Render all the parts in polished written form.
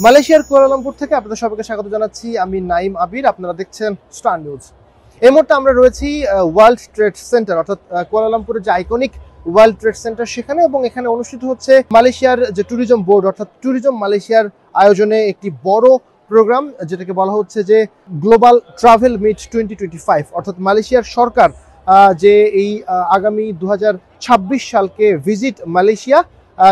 মালয়েশিয়ার কুয়ালালামপুর থেকে আপনাদের সবাইকে স্বাগত জানাচ্ছি। আমি নাইম আবির, আপনারা দেখছেন স্টার নিউজ। এই মুহূর্তে আমরা রয়েছি ওয়ার্ল্ড ট্রেড সেন্টার, অর্থাৎ কুয়ালালামপুরের যে আইকনিক ওয়ার্ল্ড ট্রেড সেন্টার সেখানে, এবং এখানে অনুষ্ঠিত হচ্ছে মালয়েশিয়ার যে ট্যুরিজম বোর্ড অর্থাৎ ট্যুরিজম মালয়েশিয়ার আয়োজনে একটি বড় প্রোগ্রাম, যেটাকে বলা হচ্ছে যে গ্লোবাল ট্রাভেল মিট 2025। অর্থাৎ মালয়েশিয়ার সরকার যে এই আগামী 2026 সালকে ভিজিট মালয়েশিয়া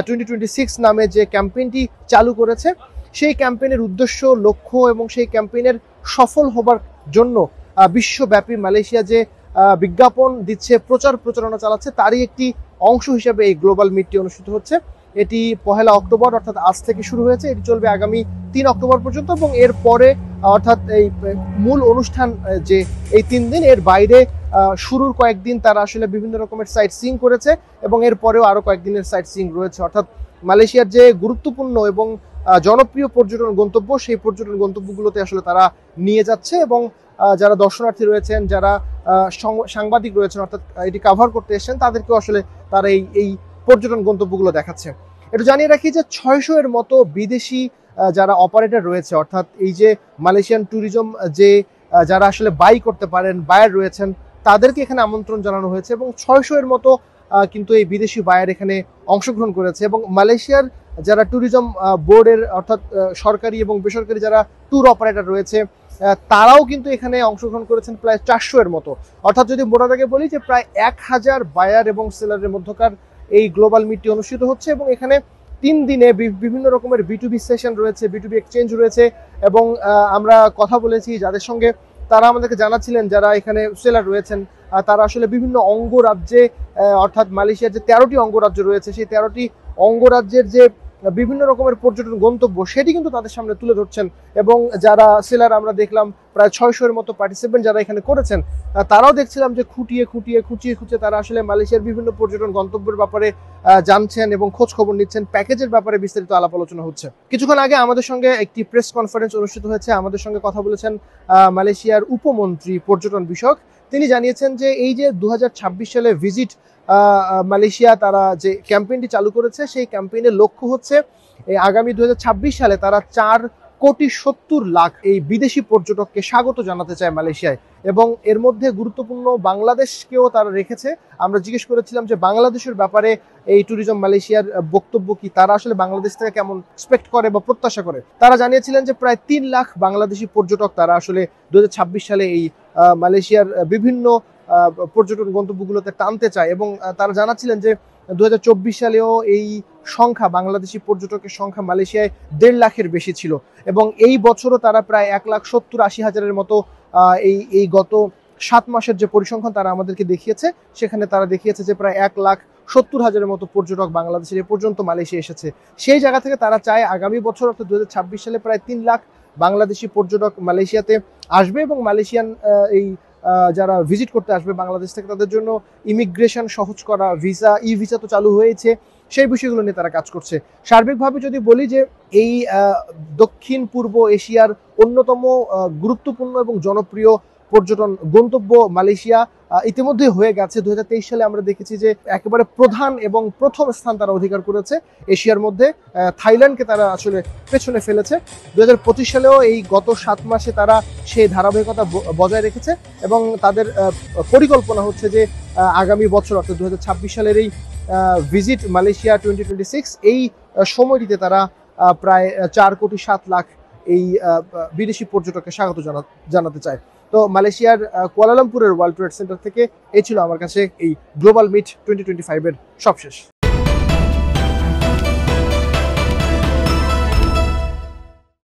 2026 নামে যে ক্যাম্পেইনটি চালু করেছে, সেই ক্যাম্পেইনের উদ্দেশ্য, লক্ষ্য এবং সেই ক্যাম্পেইনের সফল হবার জন্য বিশ্বব্যাপী মালয়েশিয়া যে বিজ্ঞাপন দিচ্ছে, প্রচারণা চালাচ্ছে, তারই একটি অংশ হিসেবে এই গ্লোবাল মিটটি অনুষ্ঠিত হচ্ছে। এটি 1 অক্টোবর অর্থাৎ আজ থেকে শুরু হয়েছে। এটি চলবে আগামী 3 অক্টোবর পর্যন্ত, এবং এর পরে অর্থাৎ এই মূল অনুষ্ঠান যে এই 3 দিন, এর বাইরে শুরুর কয়েকদিন তারা আসলে বিভিন্ন রকমের সাইট সিইং করেছে, এবং এর পরেও আরো কয়েকদিনের সাইট সিইং রয়েছে। অর্থাৎ মালয়েশিয়ার যে গুরুত্বপূর্ণ এবং জনপ্রিয় পর্যটন গন্তব্য, সেই পর্যটন গন্তব্যগুলোতে আসলে তারা নিয়ে যাচ্ছে, এবং যারা দর্শনার্থী রয়েছেন, যারা সাংবাদিক রয়েছেন, অর্থাৎ এটি কাভার করতে এসেছেন, তাদেরকেও আসলে তারা এই পর্যটন গন্তব্যগুলো দেখাচ্ছে। একটু জানিয়ে রাখি যে 600 এর মতো বিদেশি যারা অপারেটর রয়েছে, অর্থাৎ এই যে মালয়েশিয়ান ট্যুরিজম যে যারা আসলে বাই করতে পারেন, বায়ার রয়েছেন, তাদেরকে এখানে আমন্ত্রণ জানানো হয়েছে, এবং 600 এর মতো কিন্তু এই বিদেশি বায়ার এখানে অংশগ্রহণ করেছে। এবং মালয়েশিয়ার যারা ট্যুরিজম বোর্ডের অর্থাৎ সরকারি এবং বেসরকারি যারা ট্যুর অপারেটর রয়েছে, তারাও কিন্তু এখানে অংশগ্রহণ করেছেন প্রায় 400 এর মতো। অর্থাৎ যদি মোটা দাগে বলি যে প্রায় 1000 বায়ার এবং সেলারের মধ্যকার এই গ্লোবাল মিটটি অনুষ্ঠিত হচ্ছে, এবং এখানে 3 দিনে বিভিন্ন রকমের বিটুবি সেশন রয়েছে, বিটুবি এক্সচেঞ্জ রয়েছে। এবং আমরা কথা বলেছি যাদের সঙ্গে, তারা আমাদেরকে জানাচ্ছিলেন যারা এখানে সেলার রয়েছেন, তারা আসলে বিভিন্ন অঙ্গরাজ্যে, অর্থাৎ মালয়েশিয়ার যে 13টি অঙ্গরাজ্য রয়েছে, সেই 13টি অঙ্গরাজ্যের যে বিভিন্ন রকমের পর্যটন গন্তব্য, সেটি কিন্তু তাদের সামনে তুলে ধরছেন। এবং যারা সেলার আমরা দেখলাম প্রায় 600 এর মতো পার্টিসিপেন্ট যারা এখানে করেছেন, তারাও দেখছিলাম যে খুঁচিয়ে তারা আসলে মালয়েশিয়ার বিভিন্ন পর্যটন গন্তব্যের ব্যাপারে জানছেন এবং খোঁজ খবর নিচ্ছেন। প্যাকেজের ব্যাপারে বিস্তারিত আলাপ আলোচনা হচ্ছে। কিছুক্ষণ আগে আমাদের সঙ্গে একটি প্রেস কনফারেন্স অনুষ্ঠিত হয়েছে। আমাদের সঙ্গে কথা বলেছেন মালয়েশিয়ার উপমন্ত্রী পর্যটন বিষয়ক। তিনি জানিয়েছেন যে এই যে 2026 সালে ভিজিট মালয়েশিয়া তারা যে ক্যাম্পেইনটি চালু করেছে, সেই ক্যাম্পেইনের লক্ষ্য হচ্ছে এই আগামী 2026 সালে তারা 4,70,00,000 এই বিদেশি পর্যটককে স্বাগত জানাতে চায় মালয়েশিয়ায়। এবং এর মধ্যে গুরুত্বপূর্ণ বাংলাদেশকেও তারা রেখেছে। আমরা জিজ্ঞেস করেছিলাম যে বাংলাদেশের ব্যাপারে এই ট্যুরিজম মালয়েশিয়ার বক্তব্য কি, তারা আসলে বাংলাদেশ থেকে কেমন এক্সপেক্ট করে বা প্রত্যাশা করে। তারা জানিয়েছিলেন যে প্রায় 3 লাখ বাংলাদেশি পর্যটক তারা আসলে 2026 সালে এই মালয়েশিয়ার বিভিন্ন পর্যটন গন্তব্যগুলোতে টানতে চায়। এবং তারা জানাচ্ছিলেন যে 2024 সালেও এই সংখ্যা, বাংলাদেশি পর্যটকের সংখ্যা মালয়েশিয়ায় 1.5 লাখের বেশি ছিল, এবং এই বছরও তারা প্রায় 1,70,80,000-এর মতো এই গত 7 মাসের যে পরিসংখ্যান তারা আমাদেরকে দেখিয়েছে, সেখানে তারা দেখিয়েছে যে প্রায় 1,70,000-এর মতো পর্যটক বাংলাদেশের এ পর্যন্ত মালয়েশিয়া এসেছে। সেই জায়গা থেকে তারা চায় আগামী বছর অর্থাৎ 2026 সালে প্রায় 3 লাখ বাংলাদেশি পর্যটক মালয়েশিয়াতে আসবে, এবং মালয়েশিয়ান এই যারা ভিজিট করতে আসবে বাংলাদেশ থেকে, তাদের জন্য ইমিগ্রেশন সহজ করা, ভিসা, ই ভিসা তো চালু হয়েছে, সেই বিষয়গুলো নিয়ে তারা কাজ করছে। সার্বিকভাবে যদি বলি যে এই দক্ষিণ পূর্ব এশিয়ার অন্যতম গুরুত্বপূর্ণ এবং জনপ্রিয় পর্যটন গন্তব্য মালয়েশিয়া ইতিমধ্যে হয়ে গেছে। 2023 সালে আমরা দেখেছি যে একেবারে প্রধান এবং প্রথম স্থান তারা অধিকার করেছে এশিয়ার মধ্যে। থাইল্যান্ডকে তারা আসলে পেছনে ফেলেছে। 2025 সালেও এই গত 7 মাসে তারা সেই ধারাবাহিকতা বজায় রেখেছে, এবং তাদের পরিকল্পনা হচ্ছে যে আগামী বছর অর্থাৎ 2026 সালের এই ভিজিট মালয়েশিয়া 2026 এই সময়টিতে তারা প্রায় 4,07,00,000 এই বিদেশি পর্যটককে স্বাগত জানাতে চায়। তো মালয়েশিয়ার কুয়ালালামপুরের ওয়ার্ল্ড ট্রেড সেন্টার থেকে এই ছিল আমার কাছে এই গ্লোবাল মিট 2025 এর সবশেষ।